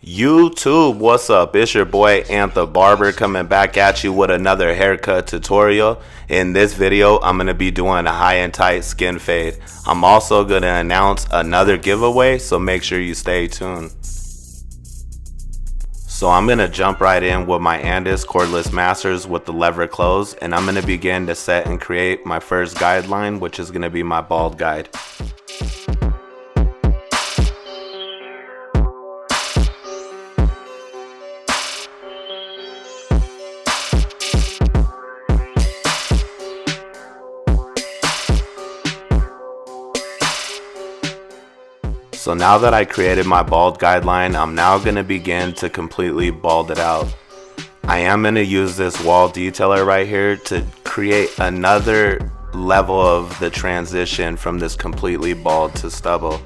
YouTube, what's up? It's your boy Antha Barber coming back at you with another haircut tutorial. In this video, I'm going to be doing a high and tight skin fade. I'm also going to announce another giveaway, so make sure you stay tuned. So I'm going to jump right in with my Andis cordless masters with the lever closed, and I'm going to begin to set and create my first guideline, which is going to be my bald guide. So now that I created my bald guideline, I'm now going to begin to completely bald it out. I am going to use this wall detailer right here to create another level of the transition from this completely bald to stubble.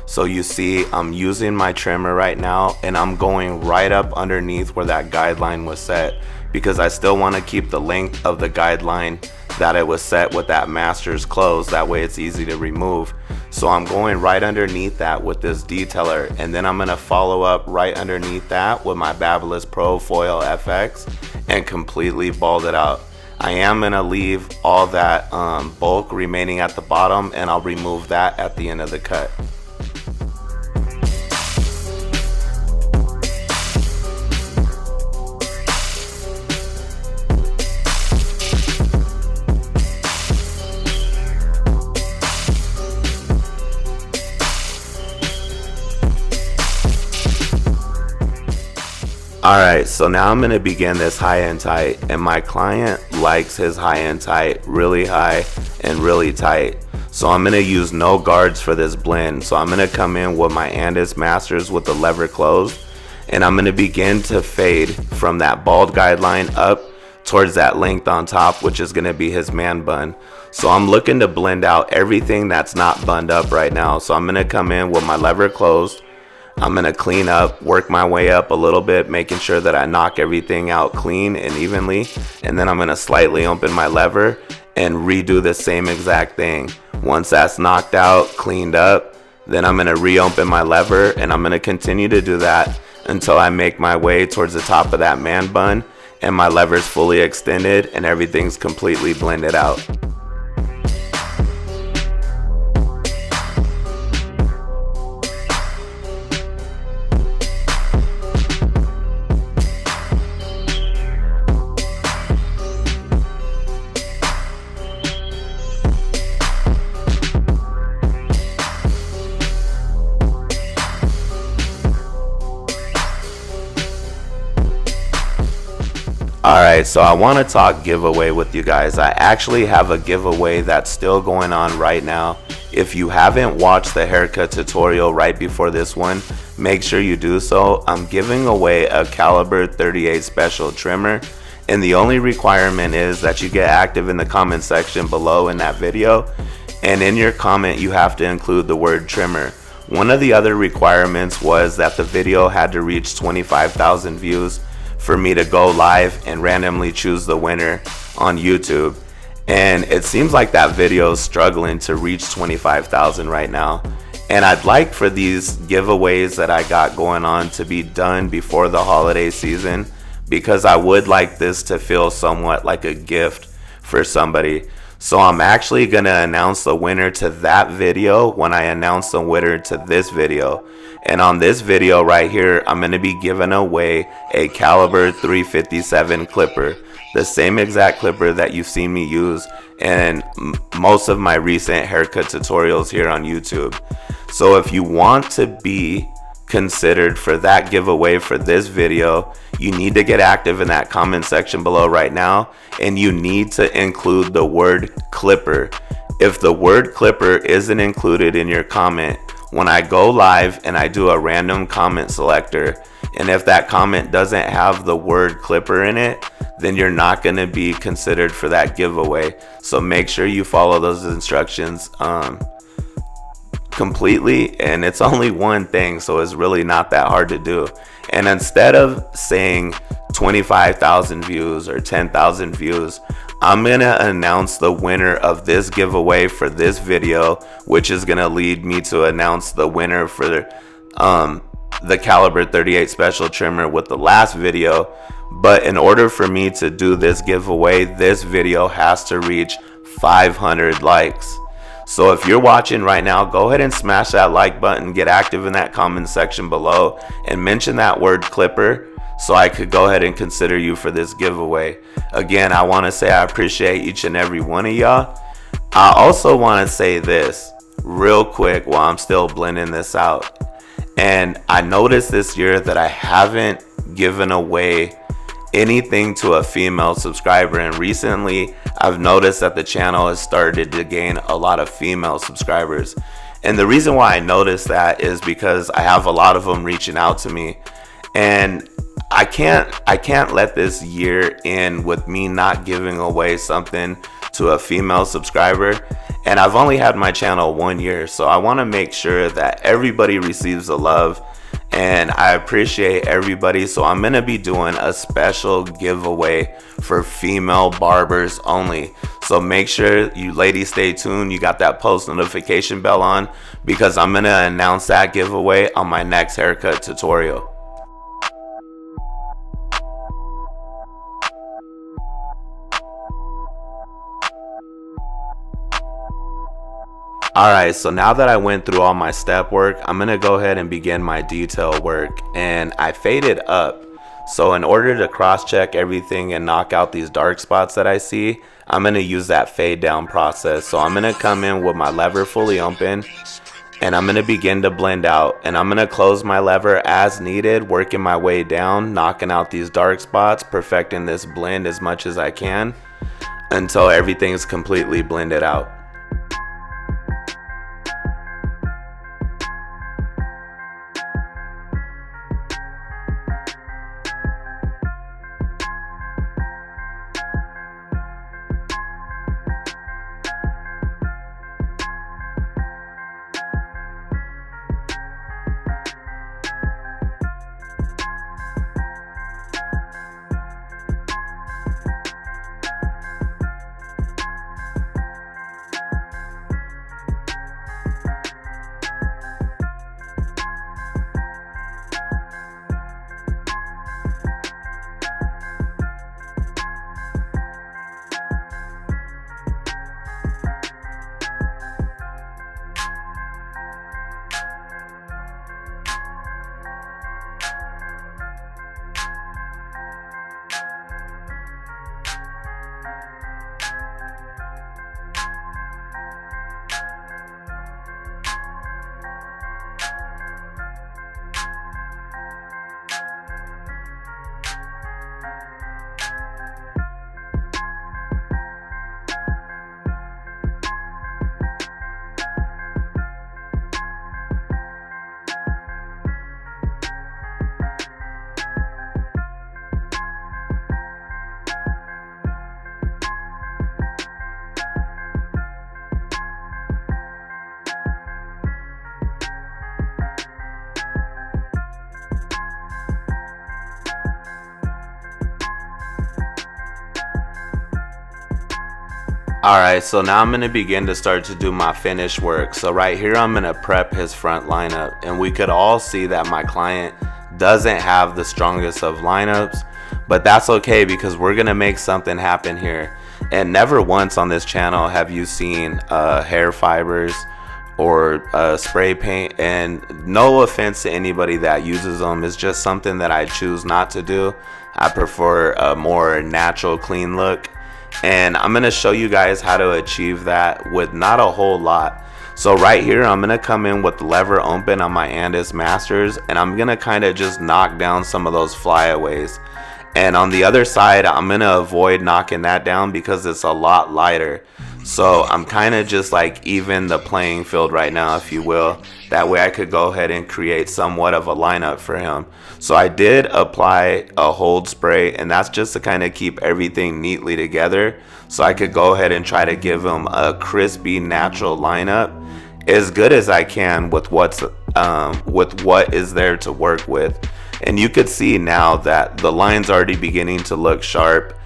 So you see I'm using my trimmer right now, and I'm going right up underneath where that guideline was set, because I still want to keep the length of the guideline that it was set with that master's closed. That way it's easy to remove. So I'm going right underneath that with this detailer, and then I'm going to follow up right underneath that with my Babyliss Pro Foil FX and completely bald it out. I am going to leave all that bulk remaining at the bottom, and I'll remove that at the end of the cut. Alright, so now I'm going to begin this high and tight, and my client likes his high and tight really high and really tight. So I'm going to use no guards for this blend. So I'm going to come in with my Andis Masters with the lever closed, and I'm going to begin to fade from that bald guideline up towards that length on top, which is going to be his man bun. So I'm looking to blend out everything that's not bunned up right now. So I'm going to come in with my lever closed. I'm going to clean up, work my way up a little bit, making sure that I knock everything out clean and evenly. And then I'm going to slightly open my lever and redo the same exact thing. Once that's knocked out, cleaned up, then I'm going to reopen my lever, and I'm going to continue to do that until I make my way towards the top of that man bun and my lever's fully extended and everything's completely blended out. Alright, so I want to talk giveaway with you guys. I actually have a giveaway that's still going on right now. If you haven't watched the haircut tutorial right before this one, make sure you do so. I'm giving away a caliber 38 special trimmer, and the only requirement is that you get active in the comment section below in that video, and in your comment you have to include the word trimmer. One of the other requirements was that the video had to reach 25,000 views for me to go live and randomly choose the winner on YouTube. And it seems like that video is struggling to reach 25,000 right now. And I'd like for these giveaways that I got going on to be done before the holiday season, because I would like this to feel somewhat like a gift for somebody. So I'm actually going to announce the winner to that video when I announce the winner to this video. And on this video right here, I'm going to be giving away a caliber 357 clipper, the same exact clipper that you've seen me use in most of my recent haircut tutorials here on YouTube. So if you want to be considered for that giveaway for this video, you need to get active in that comment section below right now, and you need to include the word clipper. If the word clipper isn't included in your comment, when I go live and I do a random comment selector, and if that comment doesn't have the word clipper in it, then you're not going to be considered for that giveaway. So make sure you follow those instructions completely, and it's only one thing, so it's really not that hard to do. And instead of saying 25,000 views or 10,000 views, I'm gonna announce the winner of this giveaway for this video, which is gonna lead me to announce the winner for the caliber 38 special trimmer with the last video, but in order for me to do this giveaway, this video has to reach 500 likes. So if you're watching right now, go ahead and smash that like button, get active in that comment section below, and mention that word clipper so I could go ahead and consider you for this giveaway. Again, I want to say I appreciate each and every one of y'all. I also want to say this real quick while I'm still blending this out. And I noticed this year that I haven't given away anything to a female subscriber, and recently I've noticed that the channel has started to gain a lot of female subscribers. And the reason why I noticed that is because I have a lot of them reaching out to me, and I can't let this year end with me not giving away something to a female subscriber. And I've only had my channel 1 year, so I want to make sure that everybody receives the love, and I appreciate everybody. So I'm going to be doing a special giveaway for female barbers only. So make sure you ladies stay tuned. You got that post notification bell on, because I'm going to announce that giveaway on my next haircut tutorial. Alright, so now that I went through all my step work, I'm going to go ahead and begin my detail work, and I faded up. So in order to cross check everything and knock out these dark spots that I see, I'm going to use that fade down process. So I'm going to come in with my lever fully open, and I'm going to begin to blend out, and I'm going to close my lever as needed, working my way down, knocking out these dark spots, perfecting this blend as much as I can until everything's completely blended out. Alright, so now I'm going to begin to start to do my finish work. So right here I'm going to prep his front lineup, and we could all see that my client doesn't have the strongest of lineups, but that's okay because we're going to make something happen here. And never once on this channel have you seen hair fibers or spray paint, and no offense to anybody that uses them, it's just something that I choose not to do. I prefer a more natural, clean look. And I'm going to show you guys how to achieve that with not a whole lot. So right here I'm going to come in with the lever open on my Andis Masters, and I'm going to kind of just knock down some of those flyaways. And on the other side I'm going to avoid knocking that down because it's a lot lighter. So I'm kind of just like even the playing field right now, if you will. That way I could go ahead and create somewhat of a lineup for him. So I did apply a hold spray, and that's just to kind of keep everything neatly together, so I could go ahead and try to give him a crispy, natural lineup as good as I can with what is there to work with. And you could see now that the line's already beginning to look sharp,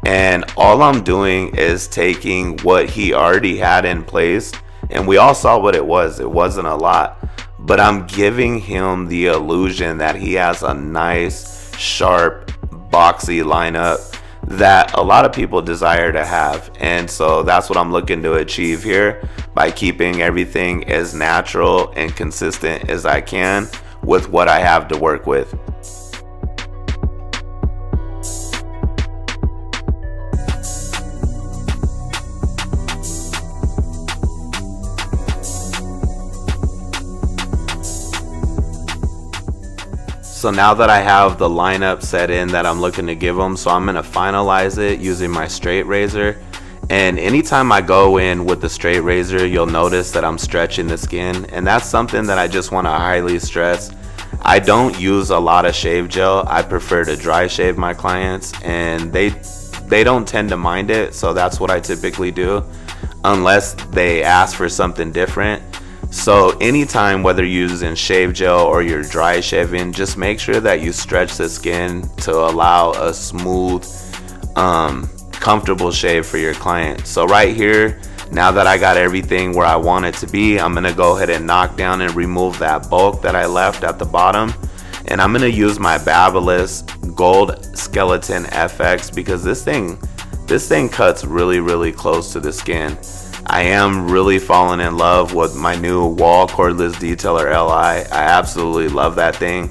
and all I'm doing is taking what he already had in place, and we all saw what it was. It wasn't a lot, but I'm giving him the illusion that he has a nice, sharp, boxy lineup that a lot of people desire to have. And so that's what I'm looking to achieve here by keeping everything as natural and consistent as I can with what I have to work with. So now that I have the lineup set in that I'm looking to give them, so I'm going to finalize it using my straight razor. And anytime I go in with the straight razor, you'll notice that I'm stretching the skin, and that's something that I just want to highly stress. I don't use a lot of shave gel. I prefer to dry shave my clients, and they don't tend to mind it, so that's what I typically do unless they ask for something different. So anytime, whether you're using shave gel or you're dry shaving, just make sure that you stretch the skin to allow a smooth, comfortable shave for your client. So right here, now that I got everything where I want it to be, I'm gonna go ahead and knock down and remove that bulk that I left at the bottom. And I'm gonna use my Babyliss Gold Skeleton FX because this thing cuts really close to the skin. I am really falling in love with my new Wall Cordless Detailer Li. I absolutely love that thing,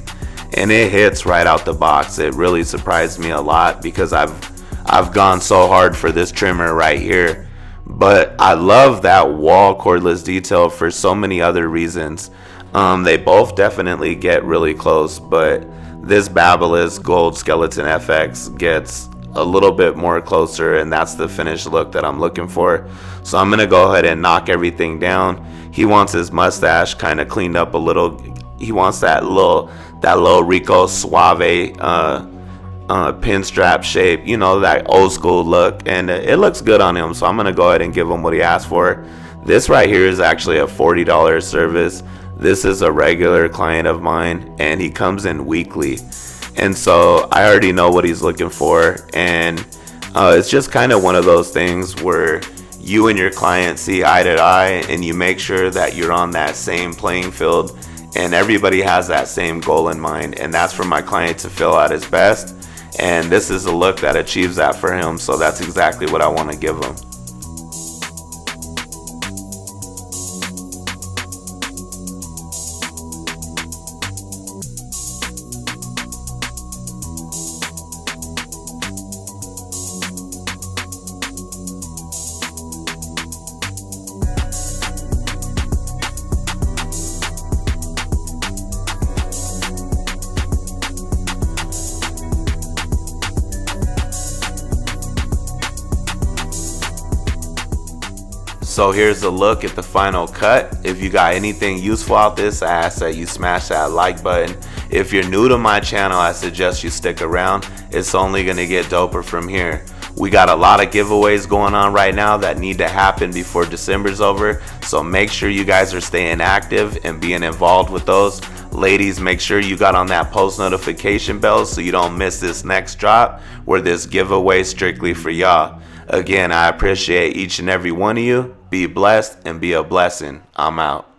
and it hits right out the box. It really surprised me a lot because I've gone so hard for this trimmer right here, but I love that Wall Cordless Detail for so many other reasons. They both definitely get really close, but this Babyliss Gold Skeleton FX gets a little bit more closer, and that's the finished look that I'm looking for. So I'm gonna go ahead and knock everything down. He wants his mustache kind of cleaned up a little. He wants that little Rico Suave pinstrap shape, you know, that old school look, and it looks good on him. So I'm gonna go ahead and give him what he asked for. This right here is actually a $40 service. This is a regular client of mine, and he comes in weekly. And so I already know what he's looking for, and it's just kind of one of those things where you and your client see eye to eye, and you make sure that you're on that same playing field, and everybody has that same goal in mind, and that's for my client to feel at his best. And this is a look that achieves that for him, so that's exactly what I want to give him. So here's a look at the final cut. If you got anything useful out this, I ask that you smash that like button. If you're new to my channel, I suggest you stick around. It's only gonna get doper from here. We got a lot of giveaways going on right now that need to happen before December's over. So make sure you guys are staying active and being involved with those. Ladies, make sure you got on that post notification bell so you don't miss this next drop where this giveaway strictly for y'all. Again, I appreciate each and every one of you. Be blessed and be a blessing. I'm out.